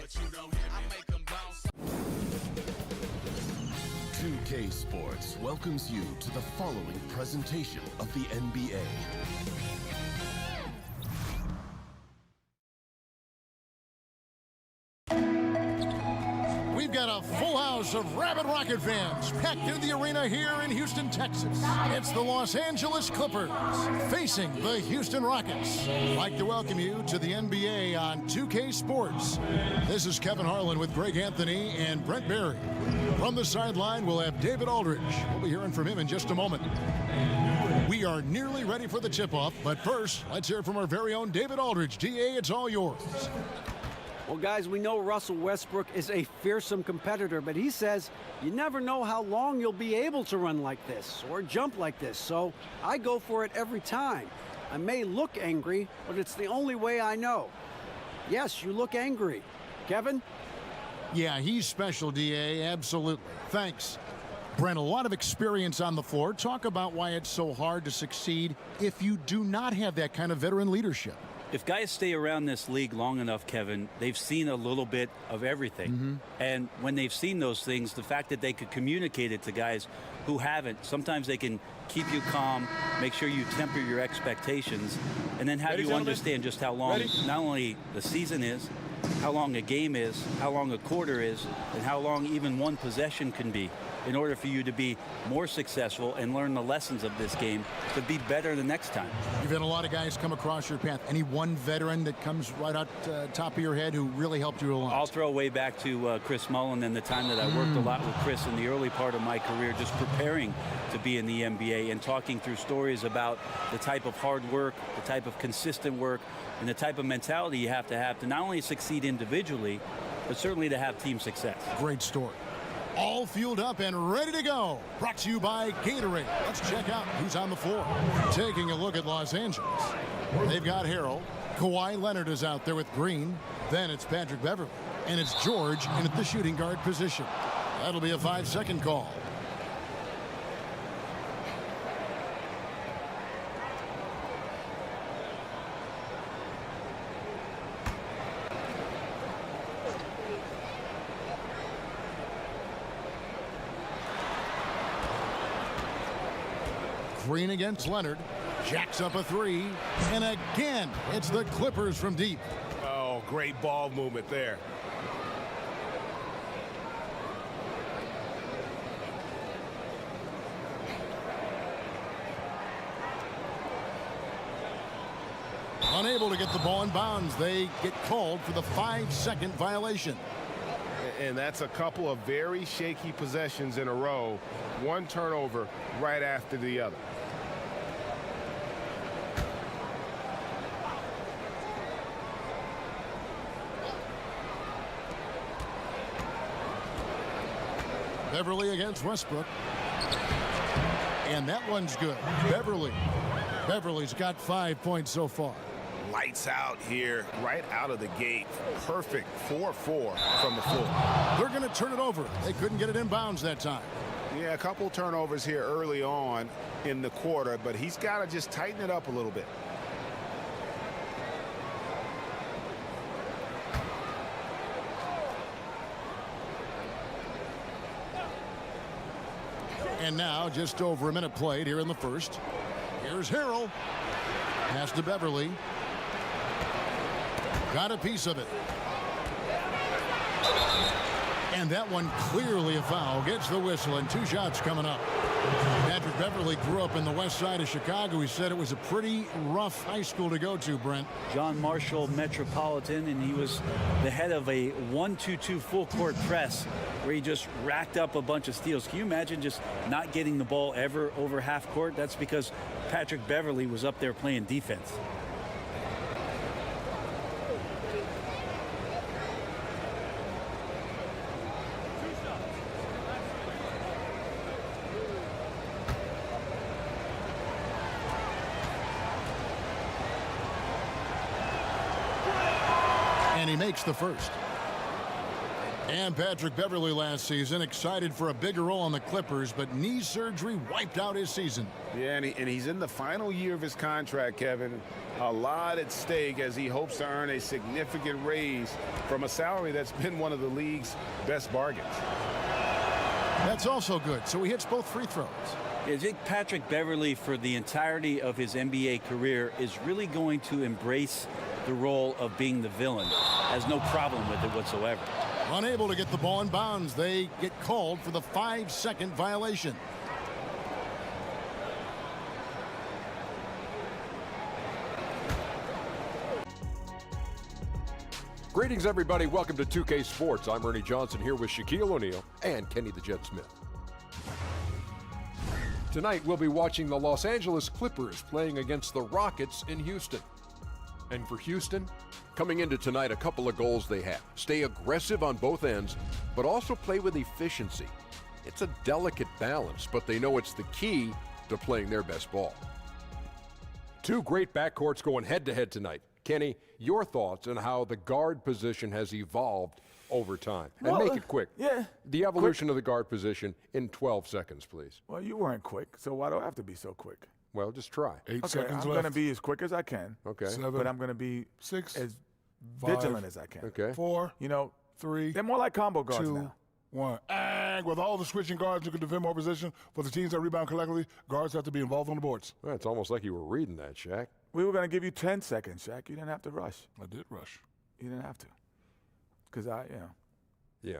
2K Sports welcomes you to the following presentation of the NBA. We've got a full house of rabid Rocket fans packed into the arena here in Houston, Texas. It's the Los Angeles Clippers facing the Houston Rockets. I'd like to welcome you to the NBA on 2K Sports. This is Kevin Harlan with Greg Anthony and Brent Barry. From the sideline, we'll have David Aldridge. We'll be hearing from him in just a moment. We are nearly ready for the tip-off, but first, let's hear from our very own David Aldridge. DA, it's all yours. Well, guys, we know Russell Westbrook is a fearsome competitor, but he says you never know how long you'll be able to run like this or jump like this, so I go for it every time. I may look angry, but it's the only way I know. Yes, you look angry. Kevin? Yeah, he's special, DA, absolutely. Thanks. Brent, a lot of experience on the floor. Talk about why it's so hard to succeed if you do not have that kind of veteran leadership. If guys stay around this league long enough, Kevin, they've seen a little bit of everything. And when they've seen those things, the fact that they could communicate it to guys who haven't, sometimes they can keep you calm, make sure you temper your expectations, and then have you understand just how long not only the season is, how long a game is, how long a quarter is, and how long even one possession can be in order for you to be more successful and learn the lessons of this game to be better the next time. You've had a lot of guys come across your path. Any one veteran that comes right out top of your head who really helped you a lot? I'll throw way back to Chris Mullin and the time that I worked a lot with Chris in the early part of my career, just preparing to be in the NBA and talking through stories about the type of hard work, the type of consistent work, and the type of mentality you have to not only succeed individually, but certainly to have team success. Great story. All fueled up and ready to go. Brought to you by Gatorade. Let's check out who's on the floor. Taking a look at Los Angeles. They've got Harrell. Kawhi Leonard is out there with Green. Then it's Patrick Beverley. And it's George in at the shooting guard position. That'll be a 5-second call. Green against Leonard, jacks up a three, and again, it's the Clippers from deep. Oh, great ball movement there. Unable to get the ball in bounds, they get called for the 5-second violation. And that's a couple of very shaky possessions in a row. One turnover right after the other. Beverley against Westbrook. And that one's good. Beverley's got 5 points so far. Lights out here, right out of the gate. Perfect 4-4 from the floor. They're going to turn it over. They couldn't get it in bounds that time. Yeah, a couple turnovers here early on in the quarter, but he's got to just tighten it up a little bit. And now just over a minute played here in the first. Here's Harrell. Pass to Beverley. Got a piece of it. And that one clearly a foul. Gets the whistle and 2 shots coming up. Patrick Beverley grew up in the west side of Chicago. He said it was a pretty rough high school to go to, Brent. John Marshall Metropolitan, and he was the head of a 1-2-2 full court press where he just racked up a bunch of steals. Can you imagine just not getting the ball ever over half court? That's because Patrick Beverley was up there playing defense. And he makes the first. And Patrick Beverley last season excited for a bigger role on the Clippers, but knee surgery wiped out his season. Yeah, and he's in the final year of his contract, Kevin. A lot at stake as he hopes to earn a significant raise from a salary that's been one of the league's best bargains. That's also good, so he hits both free throws. I think Patrick Beverley, for the entirety of his NBA career, is really going to embrace the role of being the villain. Has no problem with it whatsoever. Unable to get the ball in bounds, they get called for the 5-second violation. Greetings, everybody. Welcome to 2K Sports. I'm Ernie Johnson here with Shaquille O'Neal and Kenny the Jet Smith. Tonight, we'll be watching the Los Angeles Clippers playing against the Rockets in Houston. And for Houston, coming into tonight, a couple of goals they have. Stay aggressive on both ends, but also play with efficiency. It's a delicate balance, but they know it's the key to playing their best ball. Two great backcourts going head-to-head tonight. Kenny, your thoughts on how the guard position has evolved over time? And make it quick. Yeah. The evolution of the guard position in 12 seconds, please. Well, you weren't quick, so why do I have to be so quick? Well, just try. 8 Okay, seconds I'm left. going to be as quick as I can. Okay. 7, But I'm going to be 6, as 5, vigilant as I can. Okay. 4, You know, 3, they're more like combo guards 2, now. 1. And with all the switching guards who can defend more position for the teams that rebound collectively, guards have to be involved on the boards. Well, it's almost like you were reading that, Shaq. We were going to give you 10 seconds, Shaq. You didn't have to rush. I did rush. You didn't have to. Because Yeah,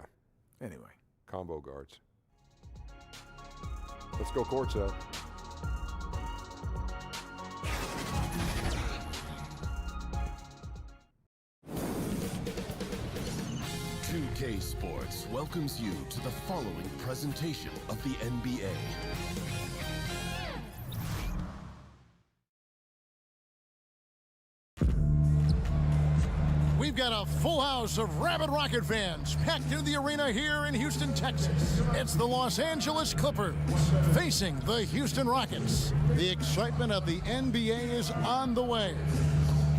anyway. combo guards. Let's go courtside. K Sports welcomes you to the following presentation of the NBA. We've got a full house of rabid Rocket fans packed into the arena here in Houston, Texas. It's the Los Angeles Clippers facing the Houston Rockets. The excitement of the NBA is on the way.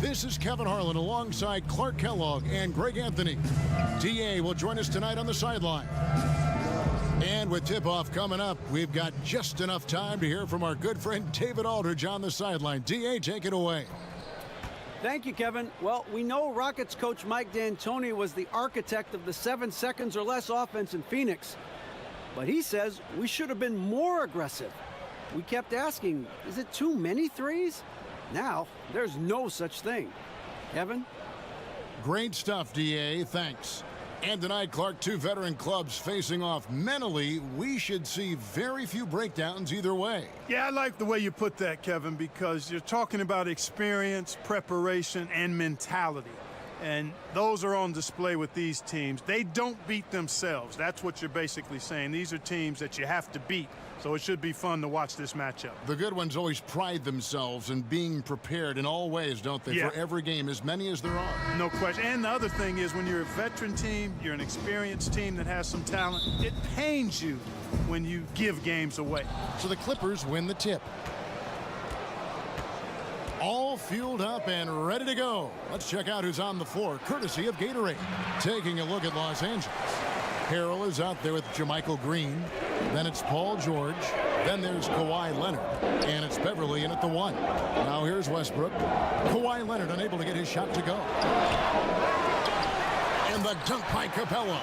This is Kevin Harlan alongside Clark Kellogg and Greg Anthony. DA will join us tonight on the sideline. And with tip-off coming up, we've got just enough time to hear from our good friend David Aldridge on the sideline. DA, take it away. Thank you, Kevin. Well, we know Rockets coach Mike D'Antoni was the architect of the 7 seconds or less offense in Phoenix. But he says we should have been more aggressive. We kept asking, is it too many threes? Now, there's no such thing. Kevin? Great stuff, DA. Thanks. And tonight, Clark, two veteran clubs facing off. Mentally, we should see very few breakdowns either way. Yeah, I like the way you put that, Kevin, because you're talking about experience, preparation, and mentality. And those are on display with these teams. They don't beat themselves. That's what you're basically saying. These are teams that you have to beat. So it should be fun to watch this matchup. The good ones always pride themselves in being prepared in all ways, don't they? Yeah. For every game, as many as there are. No question. And the other thing is when you're a veteran team, you're an experienced team that has some talent, it pains you when you give games away. So the Clippers win the tip. All fueled up and ready to go. Let's check out who's on the floor, courtesy of Gatorade. Taking a look at Los Angeles. Harrell is out there with Jermichael Green. Then it's Paul George. Then there's Kawhi Leonard. And it's Beverley in at the 1. Now here's Westbrook. Kawhi Leonard unable to get his shot to go. And the dunk by Capella.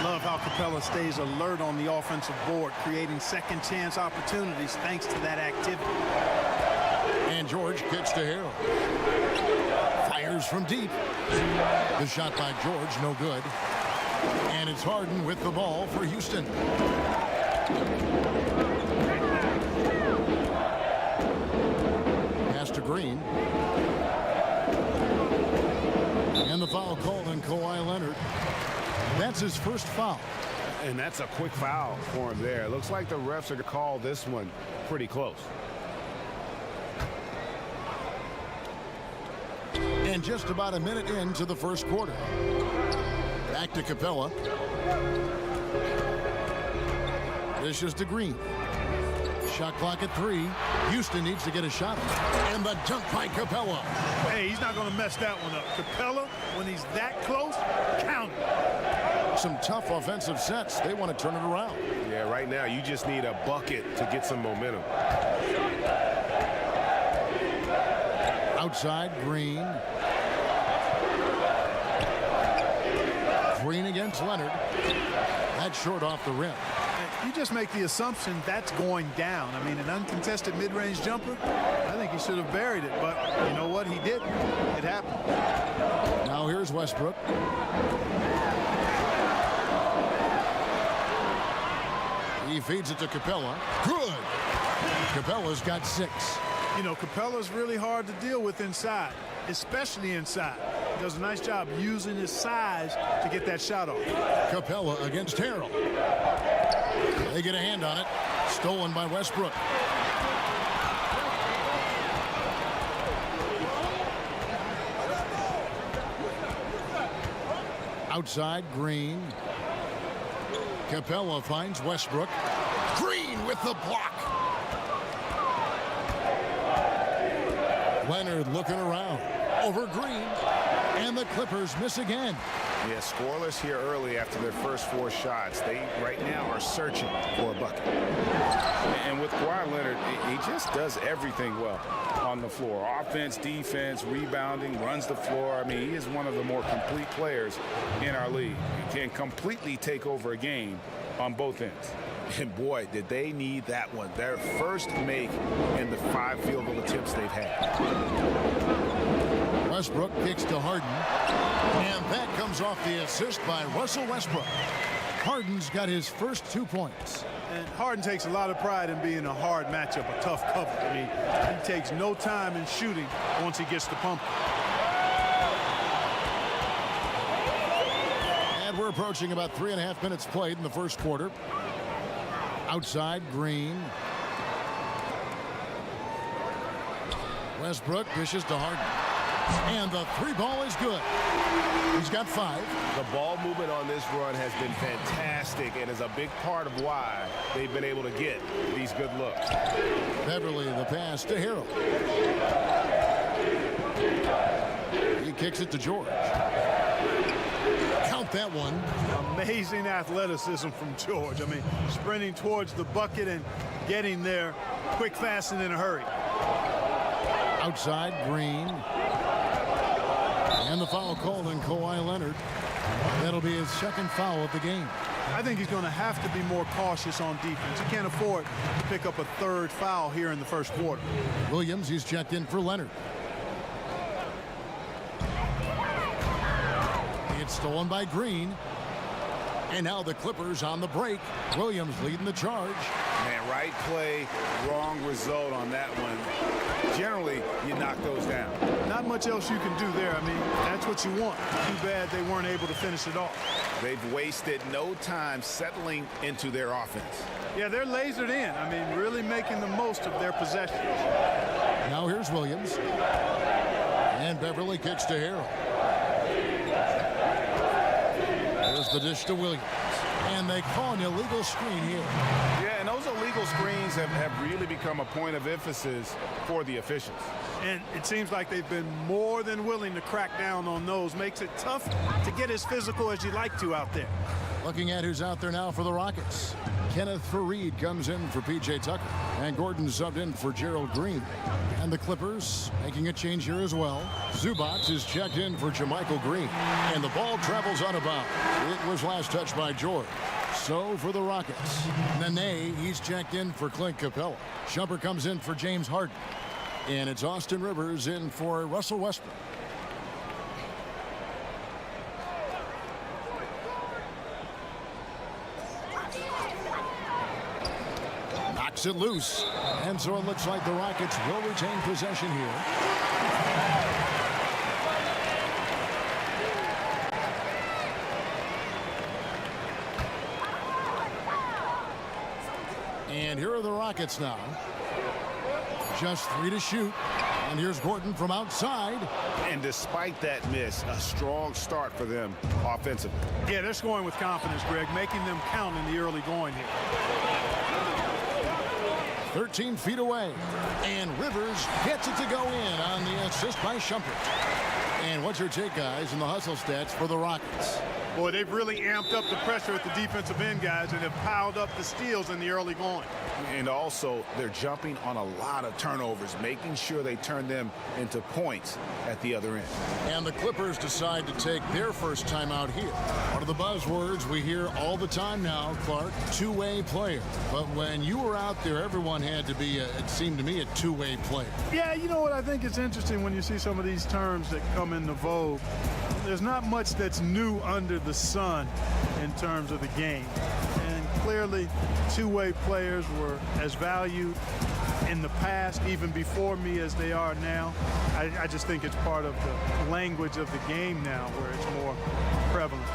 Love how Capella stays alert on the offensive board, creating second chance opportunities thanks to that activity. And George kicks to Harrell. Fires from deep. The shot by George, no good. And it's Harden with the ball for Houston. Pass to Green. And the foul called on Kawhi Leonard. That's his first foul. And that's a quick foul for him there. Looks like the refs are going to call this one pretty close. And just about a minute into the first quarter. Back to Capella. This is to Green. Shot clock at 3. Houston needs to get a shot. And the dunk by Capella. Hey, he's not going to mess that one up. Capella, when he's that close, count it. some tough offensive sets. They want to turn it around. Yeah, right now you just need a bucket to get some momentum. Outside, Green. Green against Leonard. That's short off the rim. You just make the assumption that's going down. I mean, an uncontested mid-range jumper, I think he should have buried it, but you know what? He didn't. It happened. Now here's Westbrook. He feeds it to Capella. Good. Capella's got 6. You know, Capella's really hard to deal with inside, especially inside. He does a nice job using his size to get that shot off. Capella against Harrell. They get a hand on it. Stolen by Westbrook. Outside, Green. Capella finds Westbrook. Green with the block. Leonard looking around. Over Green. And the Clippers miss again. Yeah, scoreless here early after their first 4 shots. They right now are searching for a bucket. And with Kawhi Leonard, he just does everything well on the floor. Offense, defense, rebounding, runs the floor. I mean, he is one of the more complete players in our league. He can completely take over a game on both ends. And boy, did they need that one. Their first make in the 5 field goal attempts they've had. Westbrook kicks to Harden. And that comes off the assist by Russell Westbrook. Harden's got his first 2 points. And Harden takes a lot of pride in being a hard matchup, a tough cover. I mean, he takes no time in shooting once he gets the pump. And we're approaching about 3.5 minutes played in the first quarter. Outside, Green. Westbrook dishes to Harden. And the 3 ball is good. He's got 5. The ball movement on this run has been fantastic and is a big part of why they've been able to get these good looks. Beverly the pass to Harrell. He kicks it to George. Count that one. Amazing athleticism from George. I mean, sprinting towards the bucket and getting there quick, fast, and in a hurry. Outside, Green. And the foul called on Kawhi Leonard. That'll be his second foul of the game. I think he's going to have to be more cautious on defense. He can't afford to pick up a 3rd foul here in the first quarter. Williams, he's checked in for Leonard. It's stolen by Green. And now the Clippers on the break. Williams leading the charge. Man, right play, wrong result on that one. Generally, you knock those down. Not much else you can do there. I mean, that's what you want. Too bad they weren't able to finish it off. They've wasted no time settling into their offense. Yeah, they're lasered in. I mean, really making the most of their possessions. Now here's Williams. And Beverly kicks to Harrell. There's the dish to Williams. And they call an illegal screen here. Yeah, and those illegal screens have really become a point of emphasis for the officials. And it seems like they've been more than willing to crack down on those. Makes it tough to get as physical as you'd like to out there. Looking at who's out there now for the Rockets. Kenneth Faried comes in for P.J. Tucker. And Gordon subbed in for Gerald Green. And the Clippers making a change here as well. Zubac is checked in for JaMychal Green. And the ball travels out of bounds. It was last touched by George. So for the Rockets. Nene, he's checked in for Clint Capella. Shumpert comes in for James Harden. And it's Austin Rivers in for Russell Westbrook. Knocks it loose. And so it looks like the Rockets will retain possession here. And here are the Rockets now. Just 3 to shoot. And here's Gordon from outside. And despite that miss, a strong start for them offensively. Yeah, they're scoring with confidence, Greg, making them count in the early going here. 13 feet away. And Rivers gets it to go in on the assist by Shumpert. And what's your take, guys, in the hustle stats for the Rockets? Boy, they've really amped up the pressure at the defensive end, guys, and have piled up the steals in the early going. And also, they're jumping on a lot of turnovers, making sure they turn them into points at the other end. And the Clippers decide to take their first time out here. One of the buzzwords we hear all the time now, Clark, two-way player. But when you were out there, everyone had to be, it seemed to me, a two-way player. Yeah, you know what? I think it's interesting when you see some of these terms that come into vogue. There's not much that's new under the sun in terms of the game. And clearly, two-way players were as valued in the past, even before me, as they are now. I just think it's part of the language of the game now where it's more prevalent.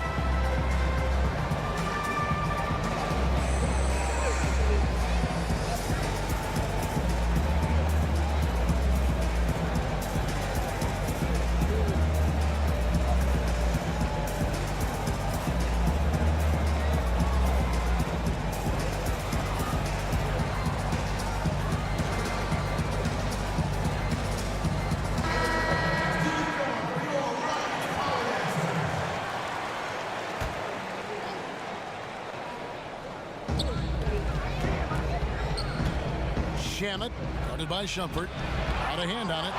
Shamet, guarded by Shumpert. Out of hand on it.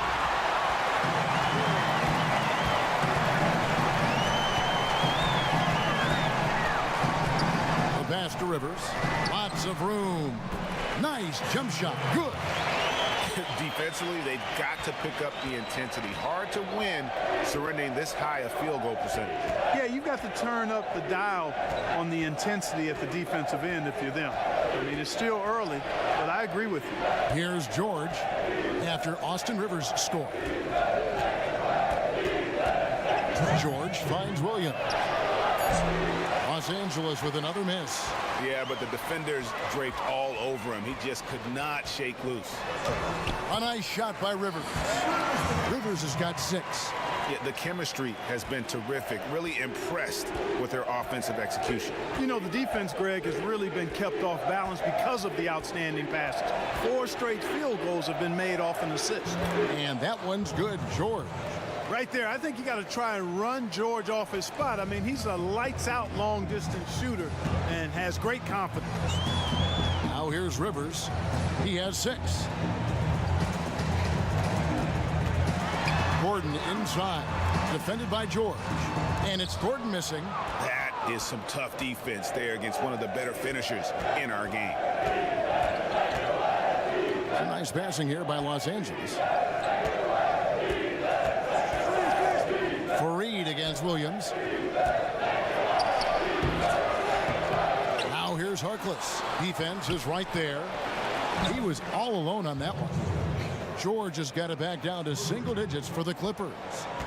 The pass to Rivers. Lots of room. Nice jump shot. Good. Defensively, they've got to pick up the intensity. Hard to win surrendering this high a field goal percentage. Yeah, you've got to turn up the dial on the intensity at the defensive end if you're them. I mean, it's still early, but I agree with you. Here's George after Austin Rivers scored. George finds Williams. Los Angeles with another miss. Yeah, but the defenders draped all over him. He just could not shake loose. A nice shot by Rivers. Rivers has got 6. Yeah, the chemistry has been terrific. Really impressed with their offensive execution. You know, the defense, Greg, has really been kept off balance because of the outstanding passes. 4 straight field goals have been made off an assist. And that one's good. George. Right there, I think you got to try and run George off his spot. I mean, he's a lights-out long-distance shooter and has great confidence. Now here's Rivers. He has 6. Gordon inside, defended by George. And it's Gordon missing. That is some tough defense there against one of the better finishers in our game. Some nice passing here by Los Angeles. Fareed against Williams. Now here's Harkless. Defense is right there. He was all alone on that one. George has got it back down to single digits for the Clippers.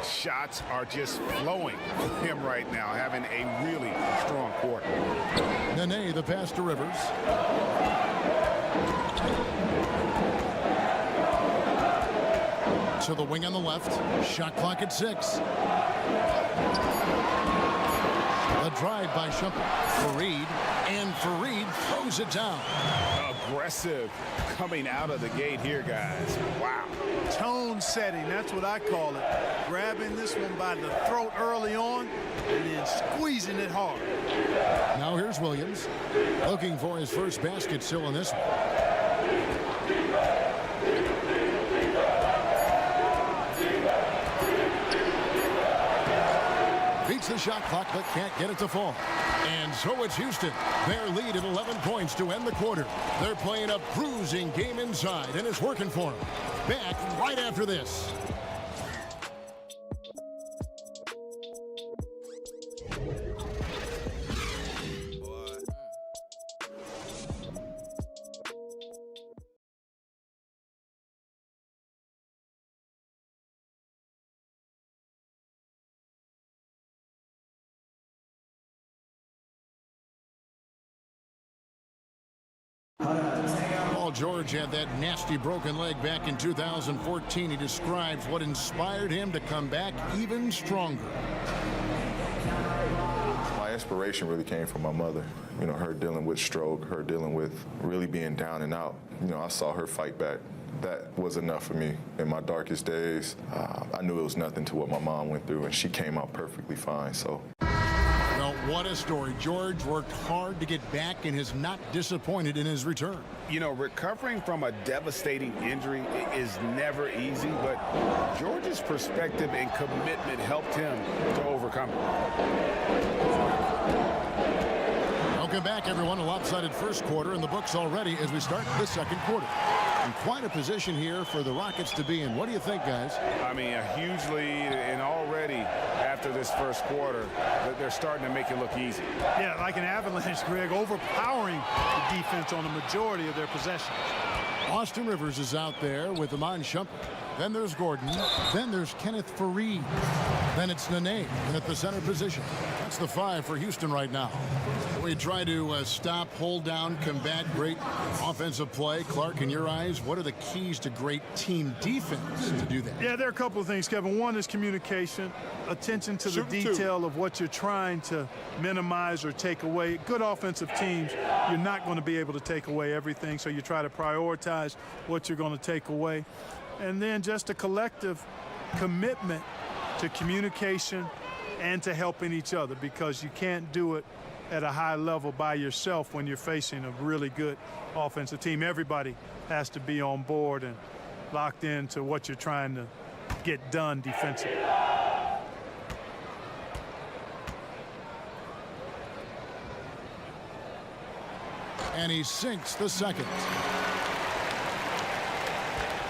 Shots are just flowing for him right now, having a really strong quarter. Nene, the pass to Rivers. To the wing on the left. Shot clock at 6. A drive by Shumpert. Fareed, and Fareed throws it down. Aggressive coming out of the gate here, guys. Wow. Tone setting, that's what I call it. Grabbing this one by the throat early on and then squeezing it hard. Now here's Williams, looking for his first basket still in this one. Beats the shot clock, but can't get it to fall. And so it's Houston. Their lead at 11 points to end the quarter. They're playing a bruising game inside, and it's working for them. Back right after this. Paul George had that nasty broken leg back in 2014. He describes what inspired him to come back even stronger. My inspiration really came from my mother. You know, her dealing with stroke, her dealing with really being down and out. You know, I saw her fight back. That was enough for me. In my darkest days, I knew it was nothing to what my mom went through, and she came out perfectly fine. So. No What a story. George worked hard to get back and is not disappointed in his return. You know, recovering from a devastating injury is never easy, but George's perspective and commitment helped him to overcome it. Welcome back, everyone. A lopsided first quarter in the books already as we start the second quarter. And quite a position here for the Rockets to be in. What do you think, guys? I mean, a huge lead, and already after this first quarter, they're starting to make it look easy. Yeah, like an avalanche, Greg, overpowering the defense on the majority of their possessions. Austin Rivers is out there with Iman Shumpert. Then there's Gordon. Then there's Kenneth Faried. Then it's Nene in at the center position. That's the 5 for Houston right now. We try to stop, hold down, combat great offensive play. Clark, in your eyes, what are the keys to great team defense to do that? Yeah, there are a couple of things, Kevin. One is communication, attention to the detail of what you're trying to minimize or take away. Good offensive teams, you're not going to be able to take away everything, so you try to prioritize what you're going to take away. And then just a collective commitment to communication and to helping each other, because you can't do it at a high level by yourself when you're facing a really good offensive team. Everybody has to be on board and locked into what you're trying to get done defensively. And he sinks the second.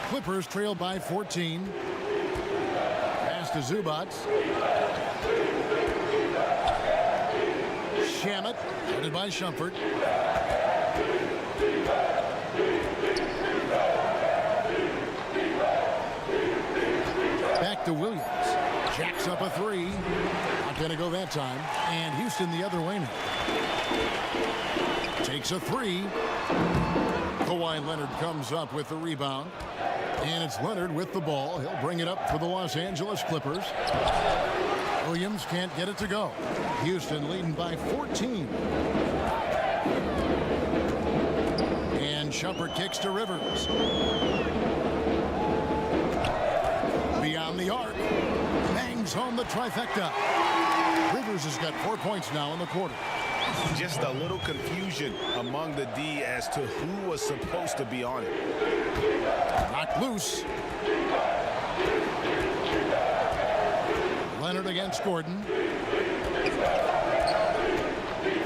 Clippers trail by 14. Pass to Zubats. Shamet, headed by Shumpert. Back to Williams. Jacks up a 3. Not going to go that time. And Houston the other way now. Takes a 3. Kawhi Leonard comes up with the rebound. And it's Leonard with the ball. He'll bring it up for the Los Angeles Clippers. Williams can't get it to go. Houston leading by 14. And Shumpert kicks to Rivers. Beyond the arc. Bangs home the trifecta. Rivers has got 4 points now in the quarter. Just a little confusion among the D as to who was supposed to be on it. Knocked loose. Leonard against Gordon.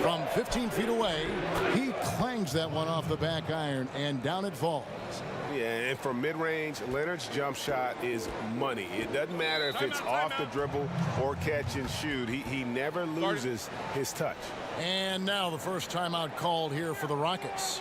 From 15 feet away, he clangs that one off the back iron, and down it falls. Yeah, and from mid-range, Leonard's jump shot is money. It doesn't matter if it's off the dribble or catch and shoot. He never loses his touch. And now the first timeout called here for the Rockets.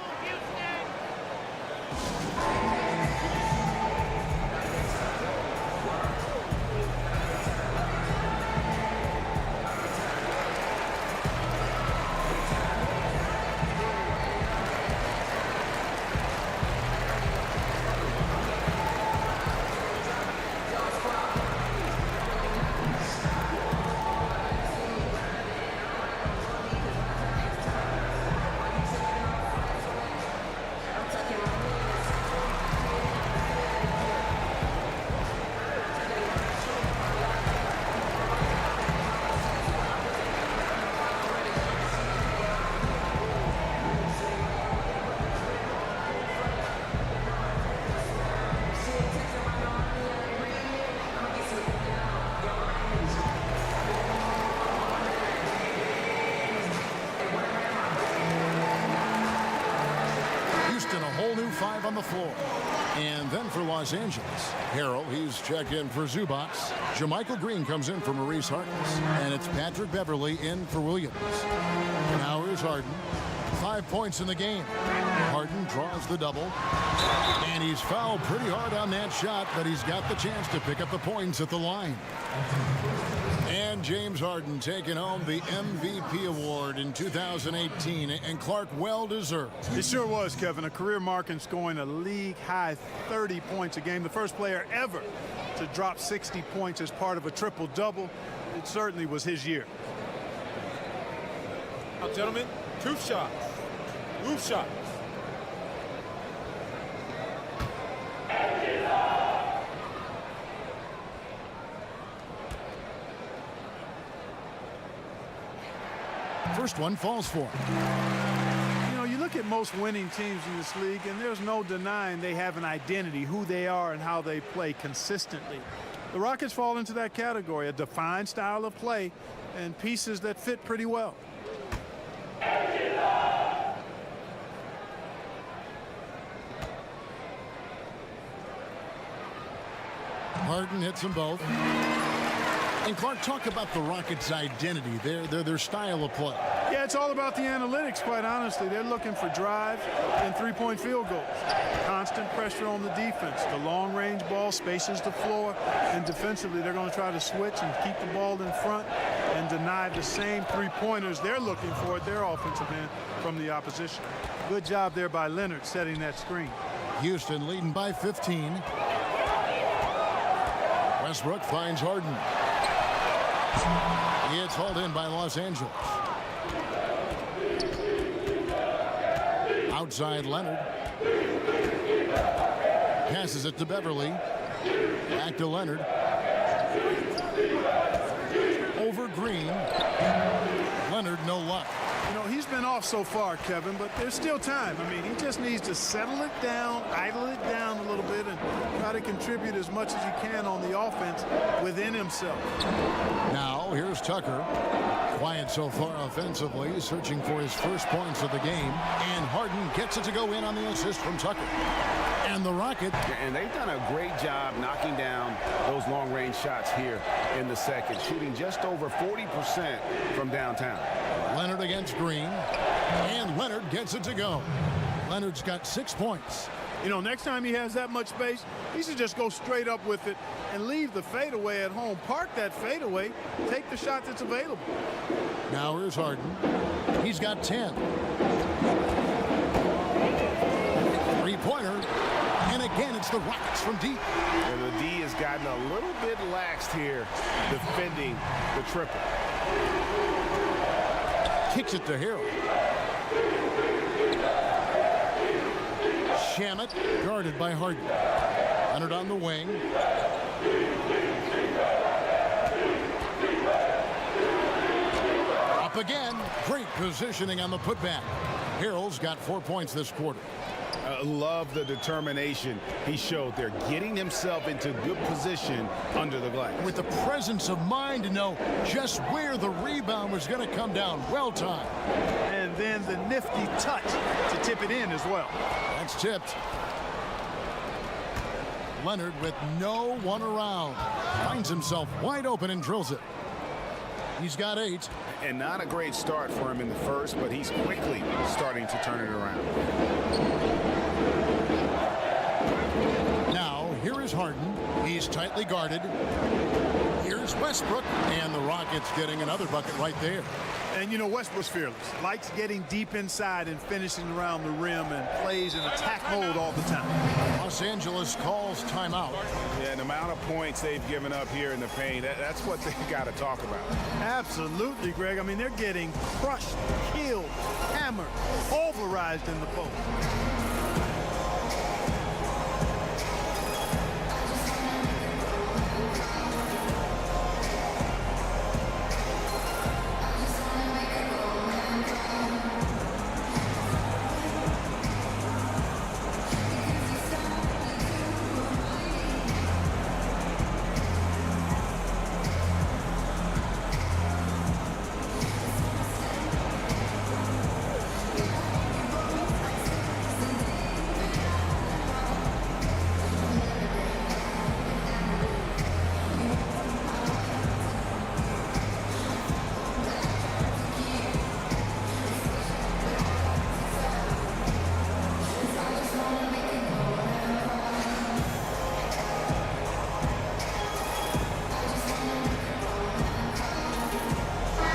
On the floor. And then for Los Angeles, Harrell, he's checked in for Zubats. JaMychal Green comes in for Maurice Harkless. And it's Patrick Beverley in for Williams. Now here's Harden. 5 points in the game. Harden draws the double. And he's fouled pretty hard on that shot, but he's got the chance to pick up the points at the line. And James Harden taking home the MVP award in 2018. And Clark, well deserved. It sure was, Kevin. A career mark in scoring a league-high 30 points a game. The first player ever to drop 60 points as part of a triple-double. It certainly was his year. Now, gentlemen, 2 shots. 2 shots. First one falls for him. You know, you look at most winning teams in this league, and there's no denying they have an identity, who they are and how they play consistently. The Rockets fall into that category, a defined style of play and pieces that fit pretty well. Harden hits them both. And Clark, talk about the Rockets' identity, their style of play. Yeah, it's all about the analytics, quite honestly. They're looking for drive and three-point field goals. Constant pressure on the defense. The long-range ball spaces the floor, and defensively they're going to try to switch and keep the ball in front and deny the same three-pointers they're looking for at their offensive end from the opposition. Good job there by Leonard setting that screen. Houston leading by 15. Westbrook finds Harden. It's hauled in by Los Angeles. Outside Leonard. Passes it to Beverly. Back to Leonard. Over Green. Leonard, no luck. You know, he's been off so far, Kevin, but there's still time. I mean, he just needs to settle it down, idle it down a little bit, and try to contribute as much as he can on the offense within himself. Now, here's Tucker. Quiet so far offensively, searching for his first points of the game. And Harden gets it to go in on the assist from Tucker. And the Rockets. And they've done a great job knocking down those long-range shots here in the second, shooting just over 40% from downtown. Leonard against Green. And Leonard gets it to go. Leonard's got 6 points. You know, next time he has that much space, he should just go straight up with it and leave the fadeaway at home. Park that fadeaway. Take the shot that's available. Now here's Harden. He's got 10. Three-pointer. And again, it's the Rockets from deep. And the D has gotten a little bit laxed here defending the triple. Kicks it to Harrell. Shamet guarded by Harden. Leonard on the wing. Up again. Great positioning on the putback. Harrell's got 4 points this quarter. Love the determination he showed there, getting himself into good position under the glass. With the presence of mind to know just where the rebound was going to come down. Well timed. And then the nifty touch to tip it in as well. That's tipped. Leonard with no one around. Finds himself wide open and drills it. He's got 8. And not a great start for him in the first, but he's quickly starting to turn it around. Now, here is Harden. He's tightly guarded. Here's Westbrook. And the Rockets getting another bucket right there. And, you know, Westbrook's fearless. Likes getting deep inside and finishing around the rim and plays in attack mode all the time. Los Angeles calls timeout. Yeah, the amount of points they've given up here in the paint, that's what they've got to talk about. Absolutely, Greg. I mean, they're getting crushed, killed, hammered, pulverized in the post.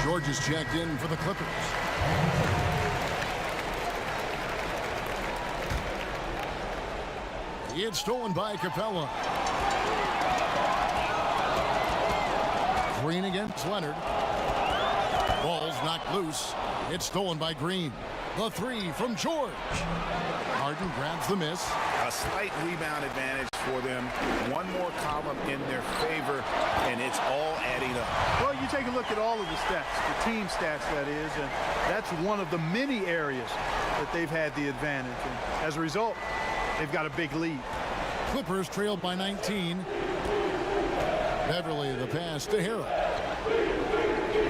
George is checked in for the Clippers. It's stolen by Capella. Green against Leonard. Ball's knocked loose. It's stolen by Green. The three from George. Harden grabs the miss. A slight rebound advantage for them. One more column in their favor, and it's all adding up. Well, you take a look at all of the stats, the team stats, that is, and that's one of the many areas that they've had the advantage. And as a result, they've got a big lead. Clippers trailed by 19. Beverly the pass to Harrell.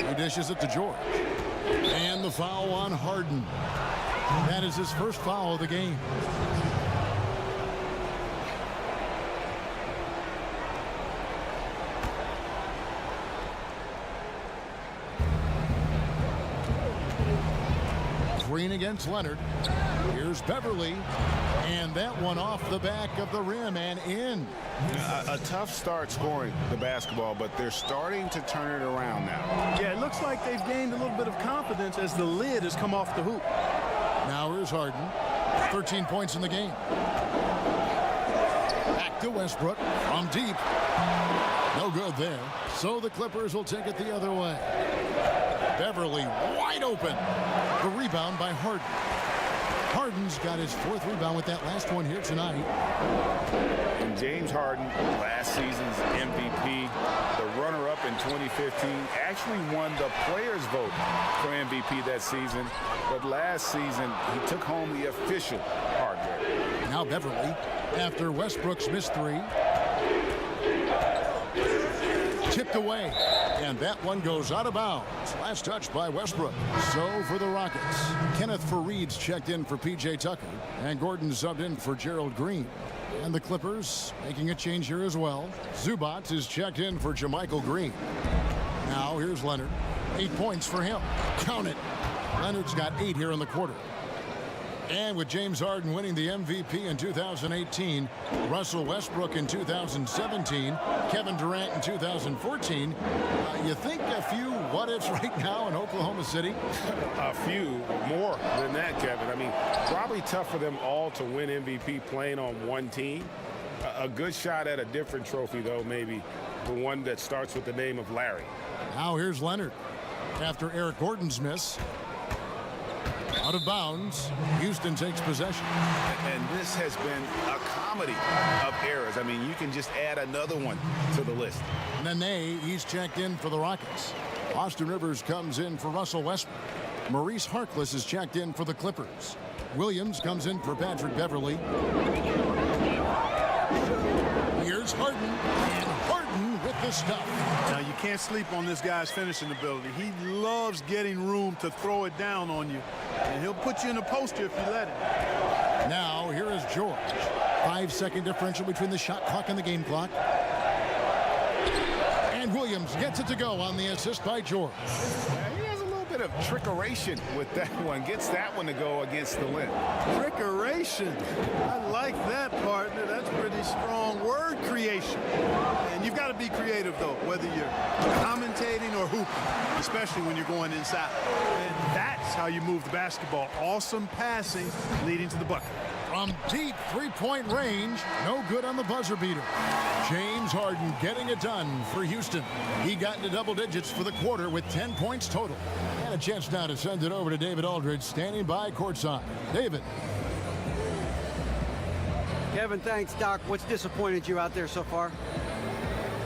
He dishes it to George. And the foul on Harden. That is his first foul of the game. Green against Leonard. Here's Beverly. And that one off the back of the rim and in. A tough start scoring the basketball, but they're starting to turn it around now. Yeah, it looks like they've gained a little bit of confidence as the lid has come off the hoop. Now here's Harden. 13 points in the game. Back to Westbrook from deep. No good there. So the Clippers will take it the other way. Beverly wide open. The rebound by Harden. Harden's got his fourth rebound with that last one here tonight. And James Harden, last season's MVP, the runner-up in 2015, actually won the players' vote for MVP that season. But last season, he took home the official hardware. Now Beverly, after Westbrook's missed three. Tipped away, and that one goes out of bounds. Last touch by Westbrook. So for the Rockets, Kenneth Faried's checked in for P.J. Tucker, and Gordon subbed in for Gerald Green. And the Clippers making a change here as well. Zubac is checked in for JaMychal Green. Now here's Leonard. 8 points for him. Count it. Leonard's got 8 here in the quarter. And with James Harden winning the MVP in 2018, Russell Westbrook in 2017, Kevin Durant in 2014, you think a few what-ifs right now in Oklahoma City? A few more than that, Kevin. I mean, probably tough for them all to win MVP playing on one team. A good shot at a different trophy, though, maybe the one that starts with the name of Larry. Now here's Leonard. After Eric Gordon's miss, out of bounds, Houston takes possession. And this has been a comedy of errors. I mean, you can just add another one to the list. Nene, he's checked in for the Rockets. Austin Rivers comes in for Russell Westbrook. Maurice Harkless is checked in for the Clippers. Williams comes in for Patrick Beverly. Here's Harden, and Harden with the stuff. Now, you can't sleep on this guy's finishing ability. He loves getting room to throw it down on you, and he'll put you in a poster if you let him. Now, here is George. 5-second differential between the shot clock and the game clock. And Williams gets it to go on the assist by George. He has a little bit of trickeration with that one. Gets that one to go against the limb. Trickeration. I like that, partner. That's pretty strong word creation. And you've got to be creative, though, whether you're commentating or hooping, especially when you're going inside. And that's how you move the basketball. Awesome passing leading to the bucket. From deep three-point range, no good on the buzzer beater. James Harden getting it done for Houston. He got into double digits for the quarter with 10 points total. And a chance now to send it over to David Aldridge, standing by courtside. David. Kevin, thanks. Doc, what's disappointed you out there so far?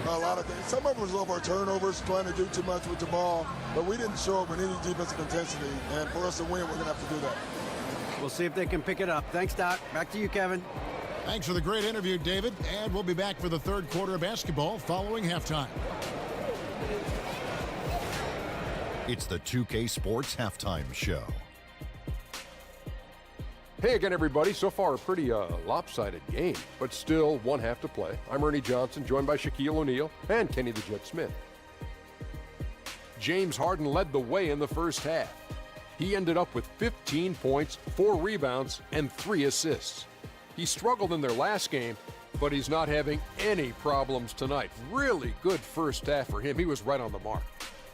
A lot of things. Some of it was over turnovers, trying to do too much with the ball, but we didn't show up with any defensive intensity. And for us to win, we're going to have to do that. We'll see if they can pick it up. Thanks, Doc. Back to you, Kevin. Thanks for the great interview, David. And we'll be back for the third quarter of basketball following halftime. It's the 2K Sports Halftime Show. Hey again, everybody. So far, a pretty lopsided game, but still one half to play. I'm Ernie Johnson, joined by Shaquille O'Neal and Kenny the Jet Smith. James Harden led the way in the first half. He ended up with 15 points, 4 rebounds, and 3 assists. He struggled in their last game, but he's not having any problems tonight. Really good first half for him. He was right on the mark.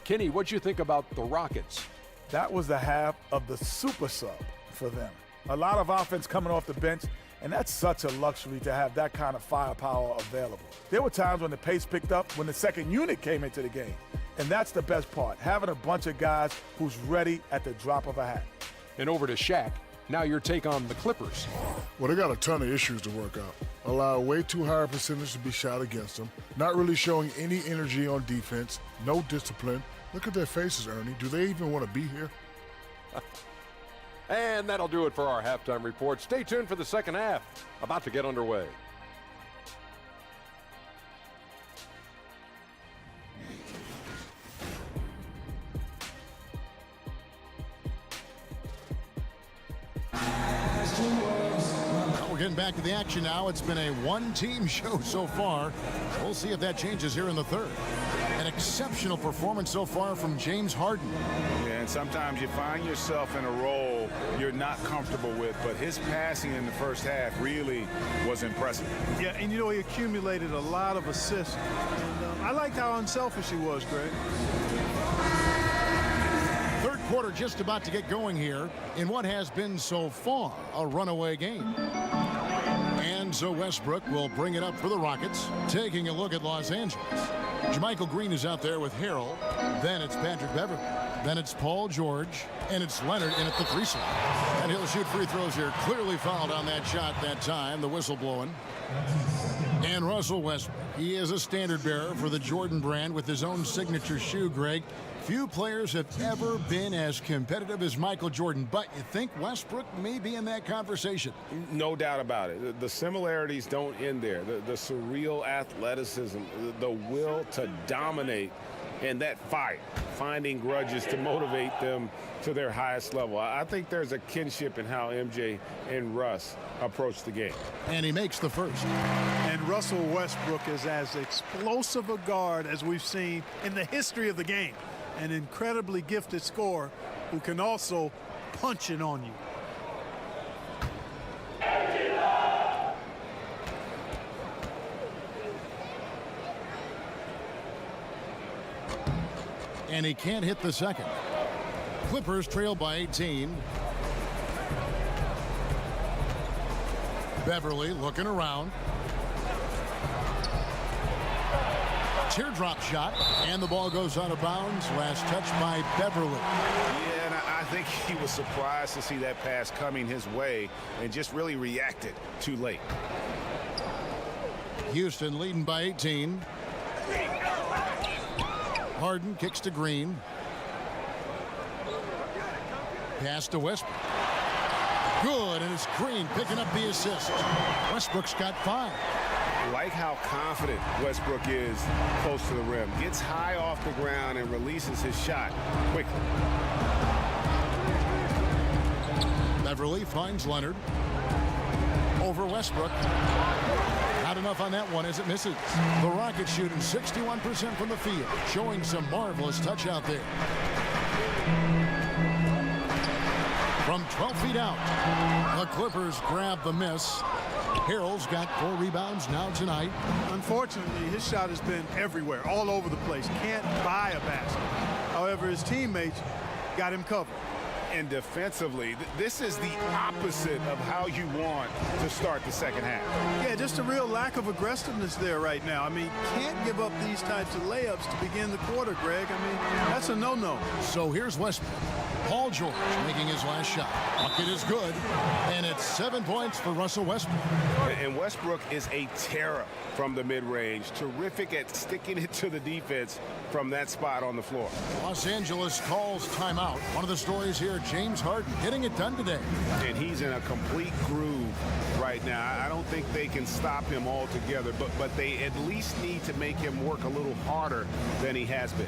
Kenny, what'd you think about the Rockets? That was the half of the super sub for them. A lot of offense coming off the bench, and that's such a luxury to have that kind of firepower available. There were times when the pace picked up when the second unit came into the game. And that's the best part, having a bunch of guys who's ready at the drop of a hat. And over to Shaq. Now your take on the Clippers. Well, they got a ton of issues to work out. Allow way too high a percentage to be shot against them. Not really showing any energy on defense. No discipline. Look at their faces, Ernie. Do they even want to be here? And that'll do it for our halftime report. Stay tuned for the second half. About to get underway. We're getting back to the action now. It's been a one-team show so far. We'll see if that changes here in the third. An exceptional performance so far from James Harden. Yeah, and sometimes you find yourself in a role you're not comfortable with, but his passing in the first half really was impressive. Yeah, and you know, he accumulated a lot of assists. And I liked how unselfish he was, Greg. Third quarter just about to get going here in what has been so far a runaway game. And so Westbrook will bring it up for the Rockets, taking a look at Los Angeles. JaMychal Green is out there with Harrell. Then it's Patrick Beverley. Then it's Paul George. And it's Leonard in at the 3 slot. And he'll shoot free throws here. Clearly fouled on that shot that time. The whistle blowing. And Russell Westbrook. He is a standard bearer for the Jordan brand with his own signature shoe, Greg. Few players have ever been as competitive as Michael Jordan, but you think Westbrook may be in that conversation? No doubt about it. The similarities don't end there. The surreal athleticism, the will to dominate, and that fight, finding grudges to motivate them to their highest level. I think there's a kinship in how MJ and Russ approach the game. And he makes the first. And Russell Westbrook is as explosive a guard as we've seen in the history of the game. An incredibly gifted scorer who can also punch it on you. And he can't hit the second. Clippers trail by 18. Beverley looking around. Teardrop shot, and the ball goes out of bounds. Last touch by Beverley. Yeah, and I think he was surprised to see that pass coming his way and just really reacted too late. Houston leading by 18. Harden kicks to Green. Pass to Westbrook. Good, and it's Green picking up the assist. Westbrook's got 5. Like how confident Westbrook is close to the rim. Gets high off the ground and releases his shot quickly. Beverley finds Leonard. Over Westbrook. Not enough on that one as it misses. The Rockets shooting 61% from the field, showing some marvelous touch out there. From 12 feet out, the Clippers grab the miss. Harrell's got 4 rebounds now tonight. Unfortunately, his shot has been everywhere, all over the place. Can't buy a basket. However, his teammates got him covered. And defensively, this is the opposite of how you want to start the second half. Yeah, just a real lack of aggressiveness there right now. I mean, can't give up these types of layups to begin the quarter, Greg. I mean, that's a no-no. So here's Westbrook. Paul George making his last shot. Bucket is good, and it's 7 points for Russell Westbrook. And Westbrook is a terror from the mid-range. Terrific at sticking it to the defense from that spot on the floor. Los Angeles calls timeout. One of the stories here, James Harden getting it done today. And he's in a complete groove right now. I don't think they can stop him altogether, but they at least need to make him work a little harder than he has been.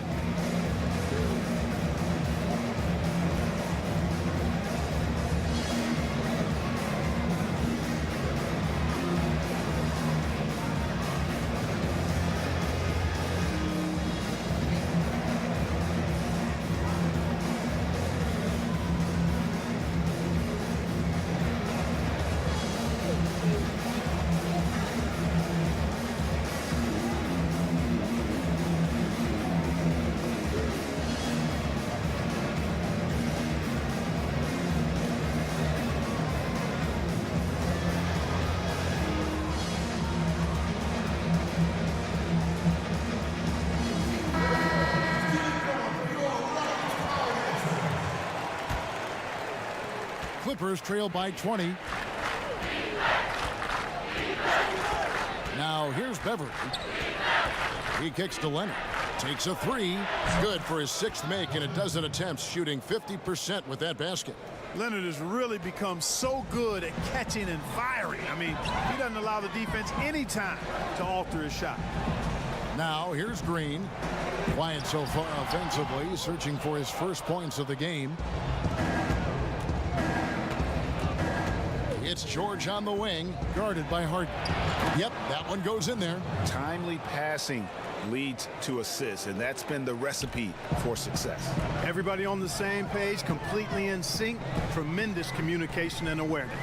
Clippers trail by 20. Now here's Beverly. He kicks to Leonard. Takes a three. Good for his 6th make in a dozen attempts, shooting 50% with that basket. Leonard has really become so good at catching and firing. I mean, he doesn't allow the defense any time to alter his shot. Now here's Green. Quiet so far offensively, searching for his first points of the game. It's George on the wing, guarded by Harden. Yep, that one goes in there. Timely passing leads to assists, and that's been the recipe for success. Everybody on the same page, completely in sync. Tremendous communication and awareness.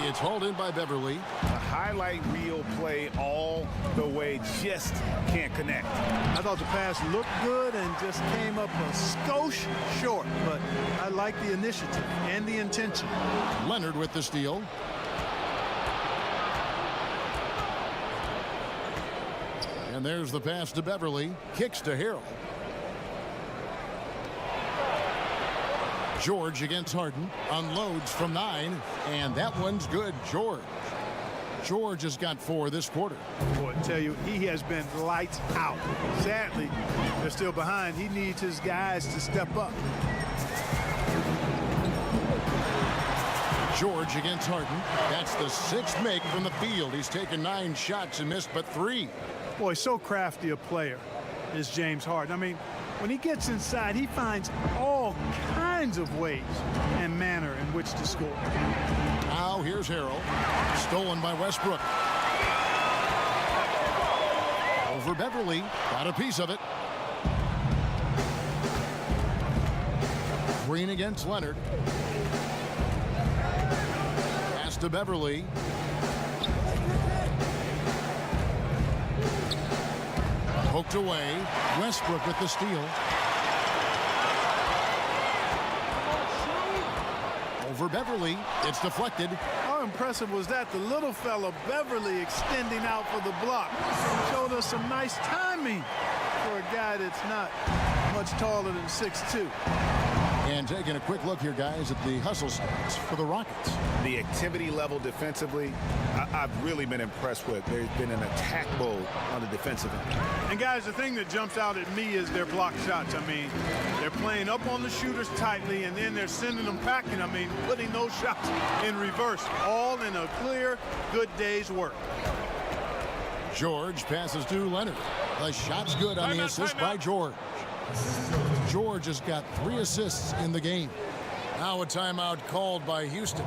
It's hauled in by Beverly. A highlight reel play all the way, just can't connect. I thought the pass looked good and just came up a skosh short, but I like the initiative and the intention. Leonard with the steal. And there's the pass to Beverly. Kicks to Harrell. George against Harden. Unloads from 9. And that one's good. George has got 4 this quarter. Boy, I tell you, he has been lights out. Sadly, they're still behind. He needs his guys to step up. George against Harden. That's the 6th make from the field. He's taken 9 shots and missed but 3. Boy, so crafty a player is James Harden. I mean, when he gets inside, he finds all kinds of ways and manner in which to score. Now here's Harrell. Stolen by Westbrook. Over Beverly. Got a piece of it. Green against Leonard. Pass to Beverly. Poked away. Westbrook with the steal. Over Beverly. It's deflected. How impressive was that? The little fella Beverly extending out for the block. Showed us some nice timing for a guy that's not much taller than 6'2". And taking a quick look here, guys, at the hustle stats for the Rockets. The activity level defensively, I've really been impressed with. There's been an attack mode on the defensive end. And guys, the thing that jumps out at me is their block shots. I mean, they're playing up on the shooters tightly, and then they're sending them packing. I mean, putting those shots in reverse, all in a clear, good day's work. George passes to Leonard. The shot's good on the assist by George. George has got 3 assists in the game. Now a timeout called by Houston.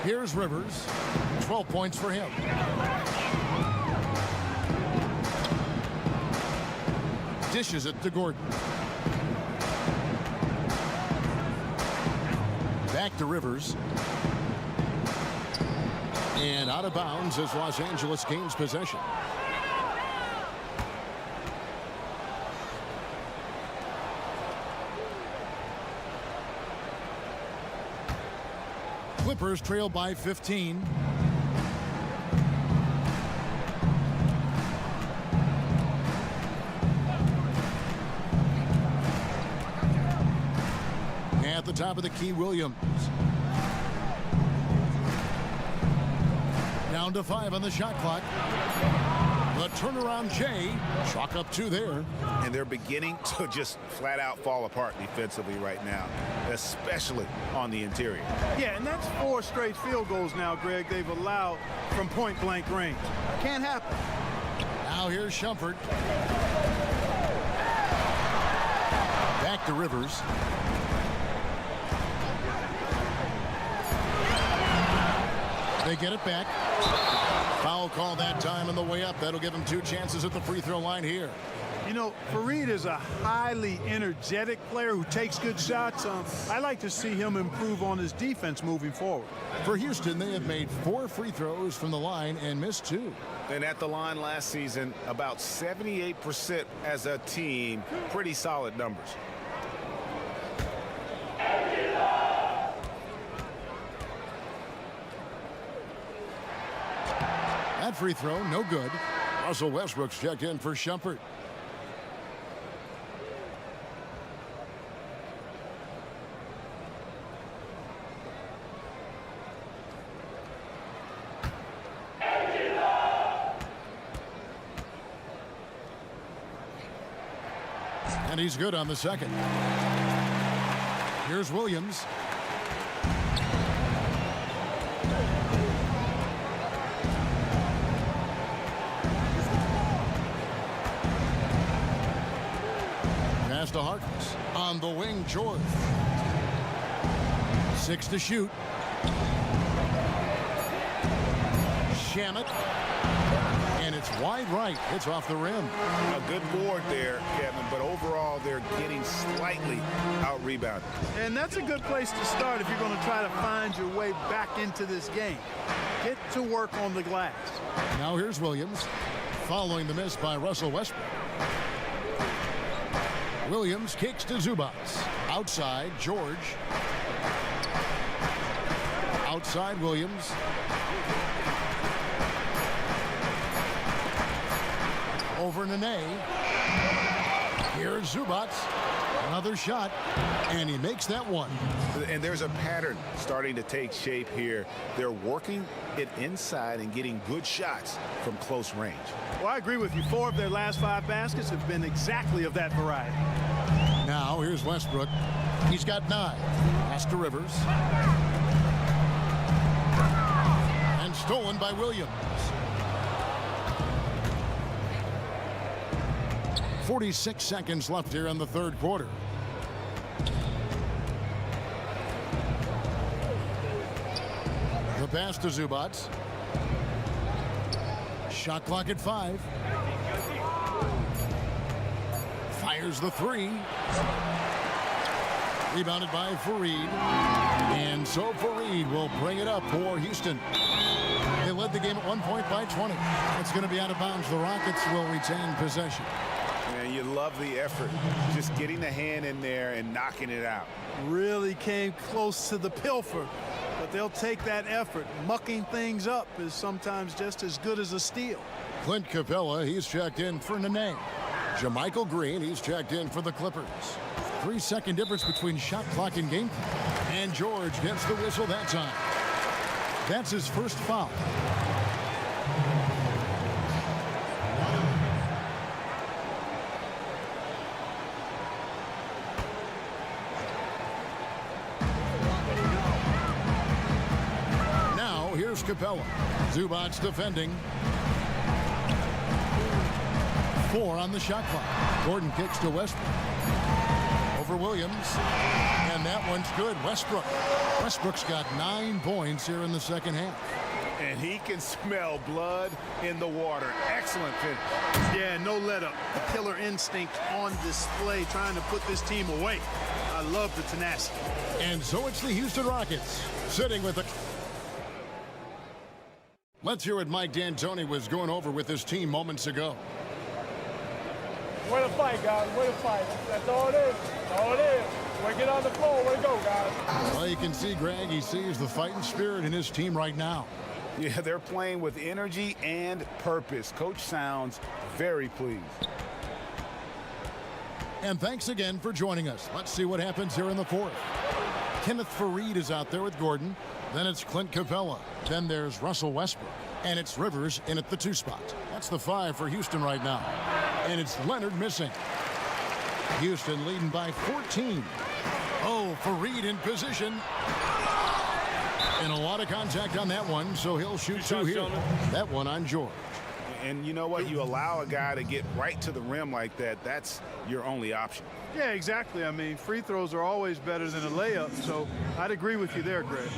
Here's Rivers. 12 points for him. Dishes it to Gordon. Back to Rivers. And out of bounds as Los Angeles gains possession. Clippers trail by 15. At the top of the key, Williams. Down to 5 on the shot clock. But turnaround Jay. Chalk up 2 there. And they're beginning to just flat out fall apart defensively right now, especially on the interior. Yeah, and that's 4 straight field goals now, Greg, they've allowed from point-blank range. Can't happen. Now here's Shumpert. Back to Rivers. They get it back. Foul call that time on the way up. That'll give him 2 chances at the free throw line here. You know, Faried is a highly energetic player who takes good shots. I like to see him improve on his defense moving forward. For Houston, they have made 4 free throws from the line and missed 2. And at the line last season, about 78% as a team. Pretty solid numbers. That free throw, no good. Russell Westbrook's checked in for Shumpert. And he's good on the second. Here's Williams. Pass to Harkness. On the wing, George. 6 to shoot. Shamet. And it's wide right. It's off the rim. A good board there, Kevin, but overall they're getting slightly out-rebounded. And that's a good place to start if you're going to try to find your way back into this game. Get to work on the glass. Now here's Williams. Following the miss by Russell Westbrook. Williams kicks to Zubac. Outside, George. Outside, Williams. Over Nene. Here's Zubac. Another shot, and he makes that one. And there's a pattern starting to take shape here. They're working it inside and getting good shots from close range. Well, I agree with you. 4 of their last 5 baskets have been exactly of that variety. Now here's Westbrook. He's got 9. Pass to Rivers. And stolen by Williams. 46 seconds left here in the 3rd quarter. The pass to Zubac. Shot clock at 5. Fires the 3. Rebounded by Faried. And so Faried will bring it up for Houston. They led the game at 1 point by 20. It's going to be out of bounds. The Rockets will retain possession. And you love the effort. Just getting the hand in there and knocking it out. Really came close to the pilfer. But they'll take that effort. Mucking things up is sometimes just as good as a steal. Clint Capella, he's checked in for Nene. Jermichael Green, he's checked in for the Clippers. 3-second difference between shot clock and game clock. And George gets the whistle that time. That's his first foul. Here's Capella. Zubac defending. 4 on the shot clock. Gordon kicks to Westbrook. Over Williams. And that one's good. Westbrook. Westbrook's got 9 points here in the second half. And he can smell blood in the water. Excellent finish. Yeah, no let up. The killer instinct on display, trying to put this team away. I love the tenacity. And so it's the Houston Rockets sitting with the... Let's hear what Mike D'Antoni was going over with his team moments ago. Way to fight, guys. Way to fight. That's all it is. That's all it is. Way to get on the floor. Way to go, guys. Well, you can see, Greg, he sees the fighting spirit in his team right now. Yeah, they're playing with energy and purpose. Coach sounds very pleased. And thanks again for joining us. Let's see what happens here in the 4th. Kenneth Faried is out there with Gordon. Then it's Clint Capella. Then there's Russell Westbrook. And it's Rivers in at the 2 spot. That's the 5 for Houston right now. And it's Leonard missing. Houston leading by 14. Oh, Fareed in position. And a lot of contact on that one, so he'll shoot 2 here. That one on George. And you know what? You allow a guy to get right to the rim like that, that's your only option. Yeah, exactly. I mean, free throws are always better than a layup, so I'd agree with you there, Greg.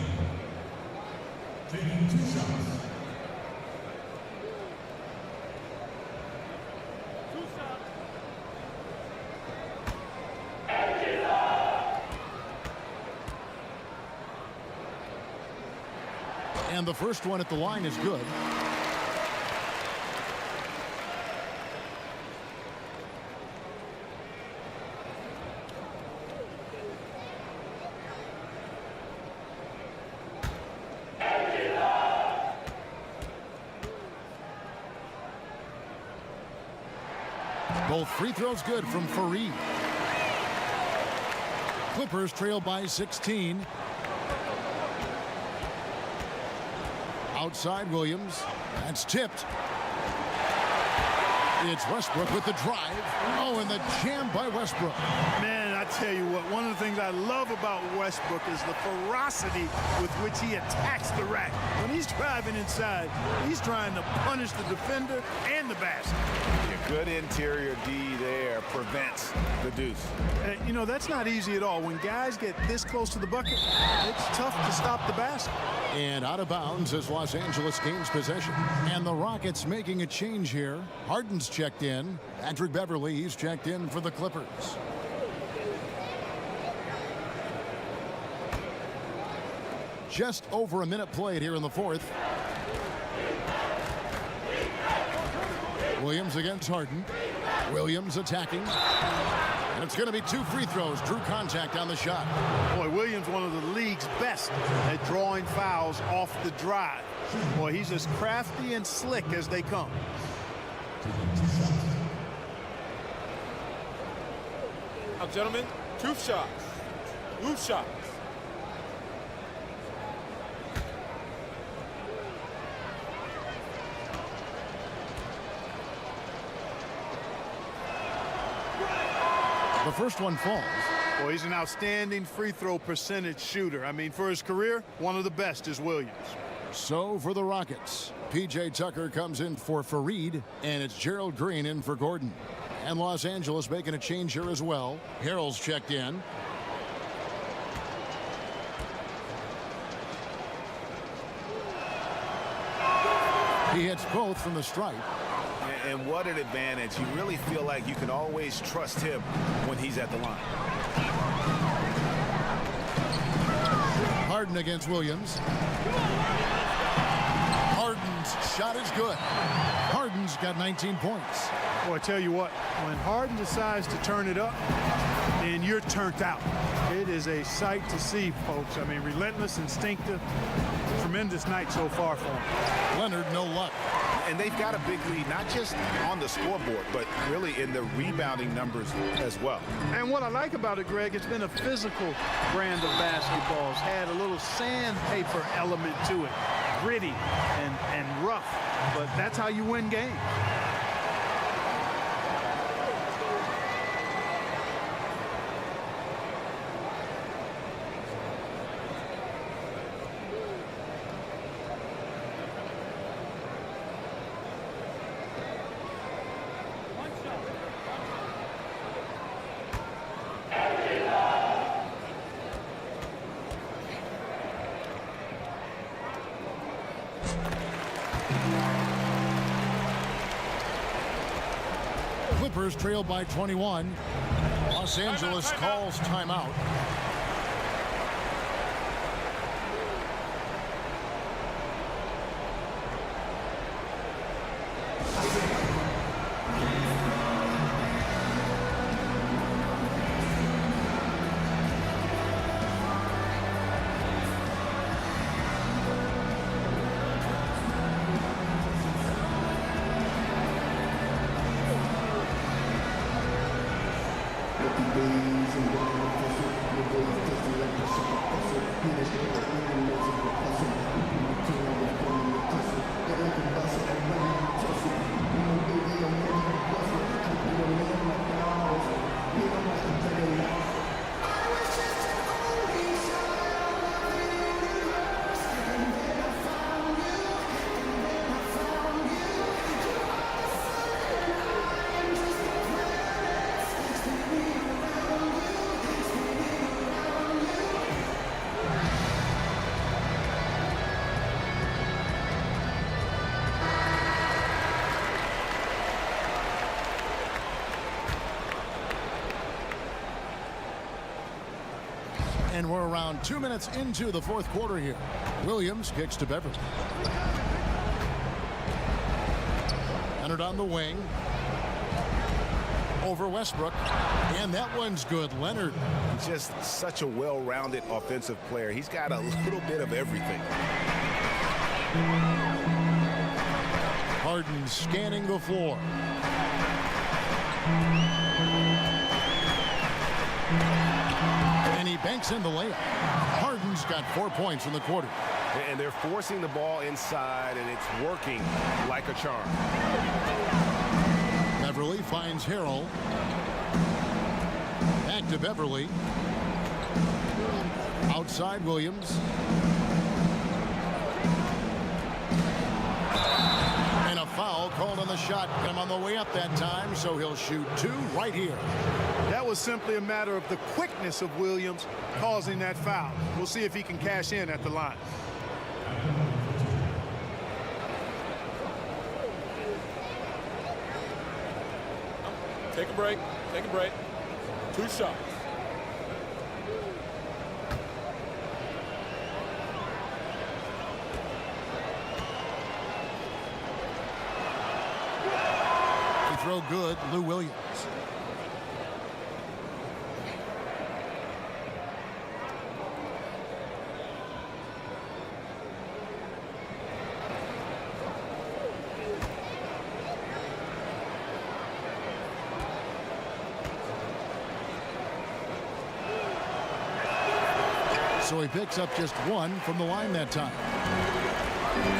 And the first one at the line is good. Both free throws good from Fareed. Clippers trail by 16. Outside Williams. That's tipped. It's Westbrook with the drive. Oh, and the jam by Westbrook. Man, I tell you what, one of the things I love about Westbrook is the ferocity with which he attacks the rack. When he's driving inside, he's trying to punish the defender and the basket. A good interior D there prevents the deuce. And, you know, that's not easy at all. When guys get this close to the bucket, it's tough to stop the basket. And out of bounds as Los Angeles gains possession. And the Rockets making a change here. Harden's checked in. Patrick Beverly, he's checked in for the Clippers. Just over a minute played here in the fourth. Williams against Harden. Williams attacking. And it's going to be 2 free throws. Drew contact on the shot. Boy, Williams, one of the league's best at drawing fouls off the drive. Boy, he's as crafty and slick as they come. Now, gentlemen, 2 shots. 2 shots. The first one falls. Well, he's an outstanding free throw percentage shooter. I mean, for his career, one of the best is Williams. So for the Rockets, P.J. Tucker comes in for Fareed, and it's Gerald Green in for Gordon. And Los Angeles making a change here as well. Harrell's checked in. He hits both from the stripe. And what an advantage. You really feel like you can always trust him when he's at the line. Harden against Williams. Harden's shot is good. Harden's got 19 points. Well, I tell you what, when Harden decides to turn it up, then you're turned out. It is a sight to see, folks. I mean, relentless, instinctive, tremendous night so far for him. Leonard, no luck. And they've got a big lead, not just on the scoreboard, but really in the rebounding numbers as well. And what I like about it, Greg, it's been a physical brand of basketball. It's had a little sandpaper element to it, gritty and rough, but that's how you win games. Clippers trail by 21. Los Angeles calls timeout. And we're around 2 minutes into the fourth quarter here. Williams kicks to Beverly. Leonard on the wing. Over Westbrook. And that one's good. Leonard. Just such a well-rounded offensive player. He's got a little bit of everything. Harden scanning the floor. And he banks in the layup. Harden's got 4 points in the quarter. And they're forcing the ball inside, and it's working like a charm. Beverly finds Harrell. Back to Beverly. Outside Williams. And a foul called on the shot. Come on the way up that time, so he'll shoot 2 right here. That was simply a matter of the quickness of Williams causing that foul. We'll see if he can cash in at the line. Take a break. Take a break. 2 shots. Free throw good. Lou Williams. So he picks up just 1 from the line that time.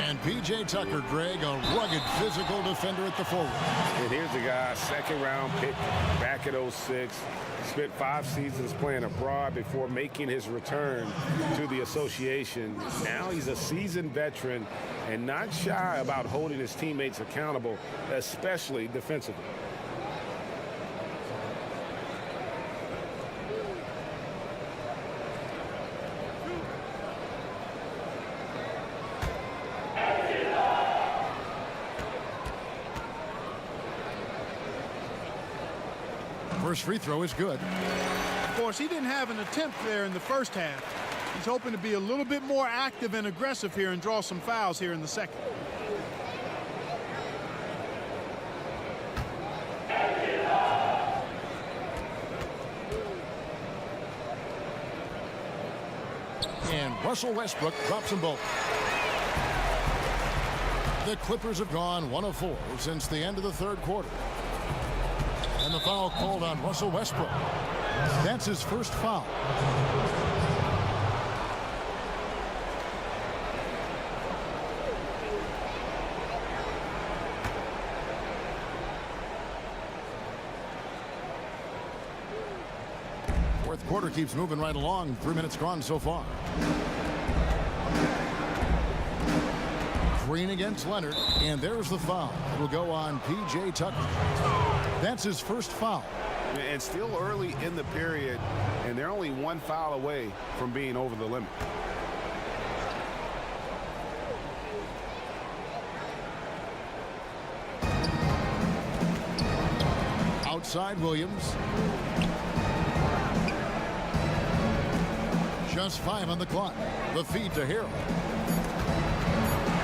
And P.J. Tucker, Greg, a rugged physical defender at the forward. And here's the guy, second-round pick back at 06. Spent 5 seasons playing abroad before making his return to the association. Now he's a seasoned veteran and not shy about holding his teammates accountable, especially defensively. First free throw is good. Of course, he didn't have an attempt there in the first half. He's hoping to be a little bit more active and aggressive here and draw some fouls here in the second. And Russell Westbrook drops them both. The Clippers have gone 1 of 4 since the end of the third quarter. And the foul called on Russell Westbrook. That's his first foul. Fourth quarter keeps moving right along. 3 minutes gone so far. Green against Leonard, and there's the foul. It'll go on P.J. Tucker. That's his first foul. And still early in the period, and they're only 1 foul away from being over the limit. Outside Williams. Just 5 on the clock. The feed to Harrell.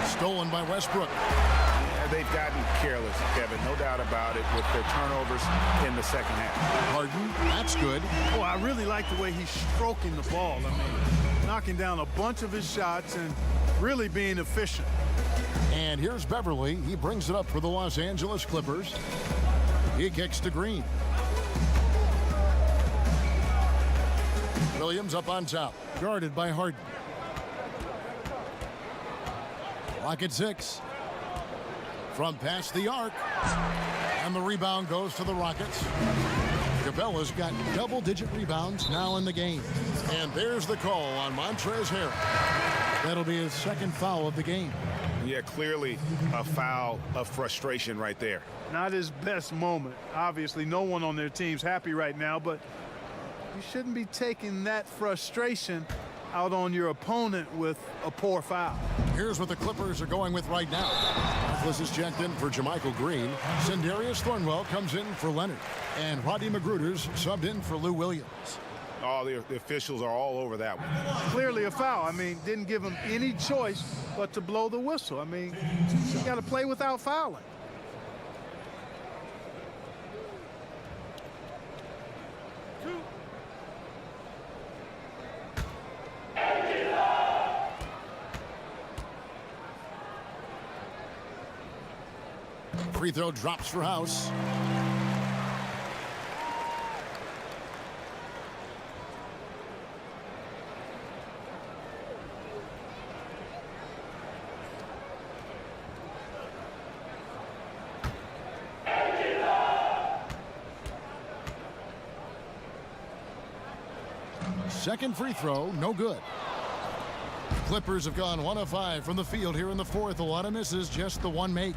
Stolen by Westbrook. Yeah, they've gotten careless, Kevin. No doubt about it with their turnovers in the second half. Harden, that's good. Oh, I really like the way he's stroking the ball. I mean, knocking down a bunch of his shots and really being efficient. And here's Beverly. He brings it up for the Los Angeles Clippers. He kicks to Green. Williams up on top, guarded by Harden. Clock at 6. From past the arc. And the rebound goes to the Rockets. Cabela's got double-digit rebounds now in the game. And there's the call on Montrezl Harrell. That'll be his second foul of the game. Yeah, clearly a foul of frustration right there. Not his best moment. Obviously, no one on their team's happy right now, but you shouldn't be taking that frustration out on your opponent with a poor foul. Here's what the Clippers are going with right now. This is checked in for Jermichael Green. Sindarius Thornwell comes in for Leonard. And Rodney McGruder's subbed in for Lou Williams. Oh, the officials are all over that one. Clearly a foul. I mean, didn't give him any choice but to blow the whistle. I mean, you got to play without fouling. Free throw drops for House. Second free throw, no good. Clippers have gone 1 of 5 from the field here in the fourth. A lot of misses, just the one make.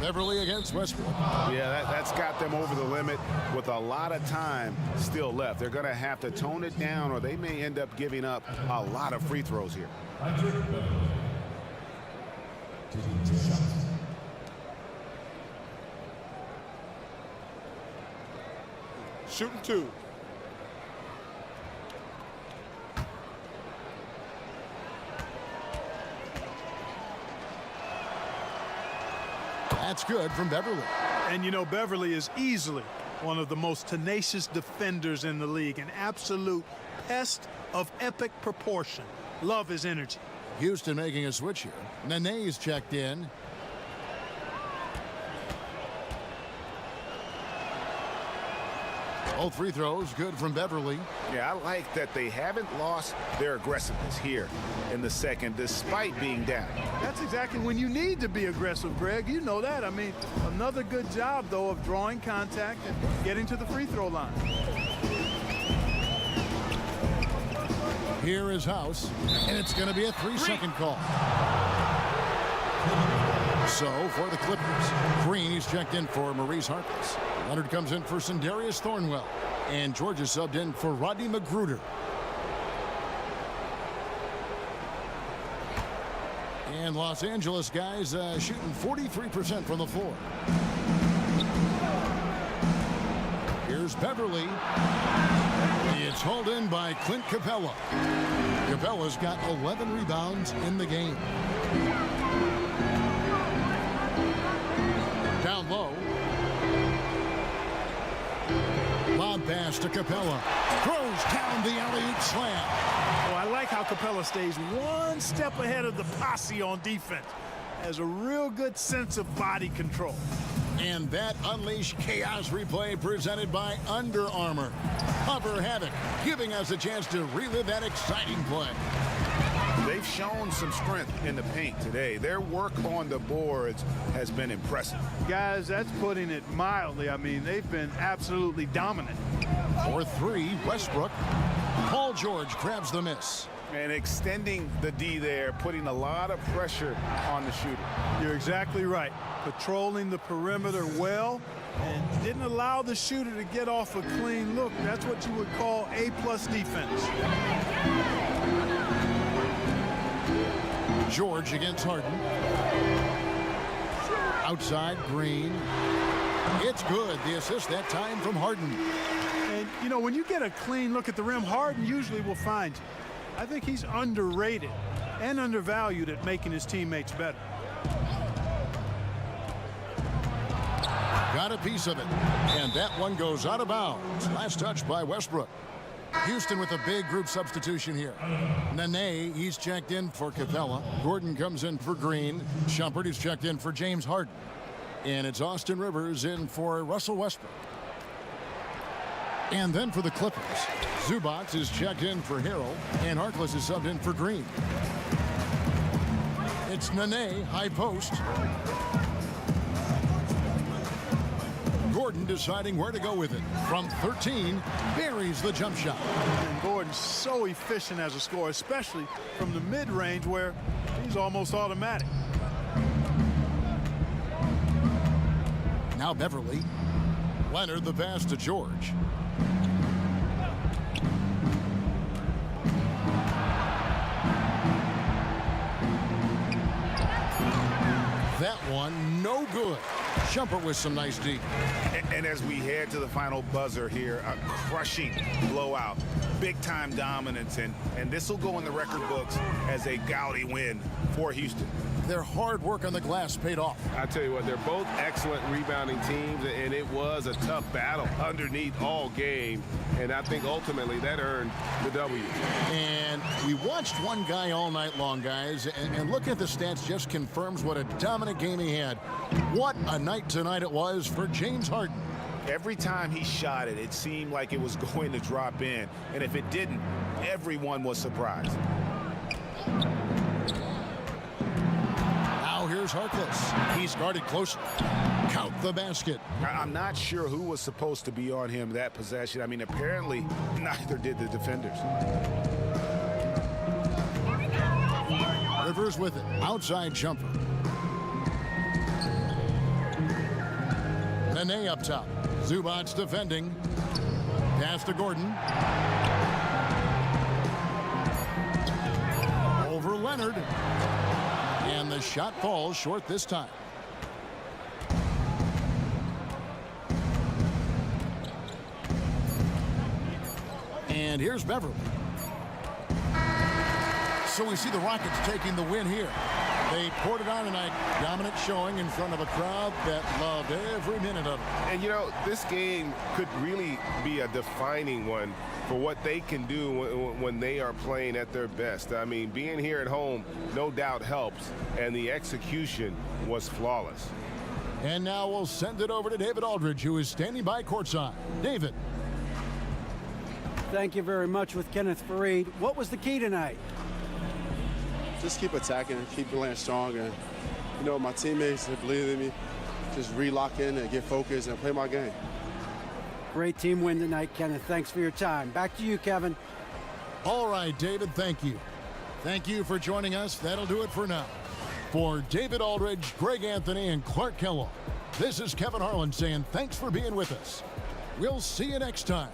Beverly against Westbrook. Yeah, that's got them over the limit with a lot of time still left. They're going to have to tone it down, or they may end up giving up a lot of free throws here. Shooting 2. That's good from Beverly. And you know, Beverly is easily one of the most tenacious defenders in the league, an absolute pest of epic proportion. Love his energy. Houston making a switch here. Nene's checked in. Both free throws good from Beverly. Yeah, I like that they haven't lost their aggressiveness here in the second, despite being down. That's exactly when you need to be aggressive, Greg. You know that. I mean, another good job, though, of drawing contact and getting to the free throw line. Here is House, and it's going to be a 3-second call. So, for the Clippers, Green is checked in for Maurice Harkless. Leonard comes in for Sindarius Thornwell. And George is subbed in for Rodney Magruder. And Los Angeles guys shooting 43% from the floor. Here's Beverly. It's hauled in by Clint Capella. Capella's got 11 rebounds in the game. Down low. Lob pass to Capella. Throws down the alley-oop slam. Oh, I like how Capella stays one step ahead of the posse on defense. Has a real good sense of body control. And that Unleash Chaos replay presented by Under Armour. Cover Havoc, giving us a chance to relive that exciting play. They've shown some strength in the paint today. Their work on the boards has been impressive. Guys, that's putting it mildly. I mean, they've been absolutely dominant. For 3, Westbrook. Paul George grabs the miss. And extending the D there, putting a lot of pressure on the shooter. You're exactly right. Patrolling the perimeter well and didn't allow the shooter to get off a clean look. That's what you would call A+ defense. George against Harden. Outside, Green. It's good. The assist that time from Harden. And, you know, when you get a clean look at the rim, Harden usually will find you. I think he's underrated and undervalued at making his teammates better. Got a piece of it. And that one goes out of bounds. Last touch by Westbrook. Houston with a big group substitution here. Nene, he's checked in for Capella. Gordon comes in for Green. Shumpert is checked in for James Harden. And it's Austin Rivers in for Russell Westbrook. And then for the Clippers, Zubac is checked in for Harrell, and Harkless is subbed in for Green. It's Nene, high post. Gordon deciding where to go with it. From 13, buries the jump shot. And Gordon's so efficient as a scorer, especially from the mid-range where he's almost automatic. Now Beverly. Leonard the pass to George. that one no good. Shumpert with some nice deep. And as we head to the final buzzer here, a crushing blowout, big-time dominance, and this will go in the record books as a gaudy win for Houston. Their hard work on the glass paid off. I tell you what, they're both excellent rebounding teams, and it was a tough battle underneath all game, and I think ultimately that earned the W. And we watched one guy all night long, guys, and looking at the stats just confirms what a dominant game he had. What a night tonight it was for James Harden. Every time he shot it, it seemed like it was going to drop in, and if it didn't, everyone was surprised. Now here's Harkless. He's guarded closely. Count the basket. I'm not sure who was supposed to be on him that possession. I mean, apparently neither did the defenders. Rivers with it. Outside jumper. Nene up top. Zubac's defending. Pass to Gordon. Over Leonard. And the shot falls short this time. And here's Beverly. So we see the Rockets taking the win here. They poured it on tonight. Dominant showing in front of a crowd that loved every minute of it. And, you know, this game could really be a defining one for what they can do when they are playing at their best. I mean, being here at home no doubt helps, and the execution was flawless. And now we'll send it over to David Aldridge, who is standing by courtside. David. Thank you very much with Kenneth Faried. What was the key tonight? Just keep attacking, keep playing strong, and you know my teammates that believe in me, just relock in and get focused and play my game. Great team win tonight, Kenneth. Thanks for your time. Back to you, Kevin. All right, David, thank you. Thank you for joining us. That'll do it for now. For David Aldridge, Greg Anthony, and Clark Kellogg, this is Kevin Harlan saying thanks for being with us. We'll see you next time.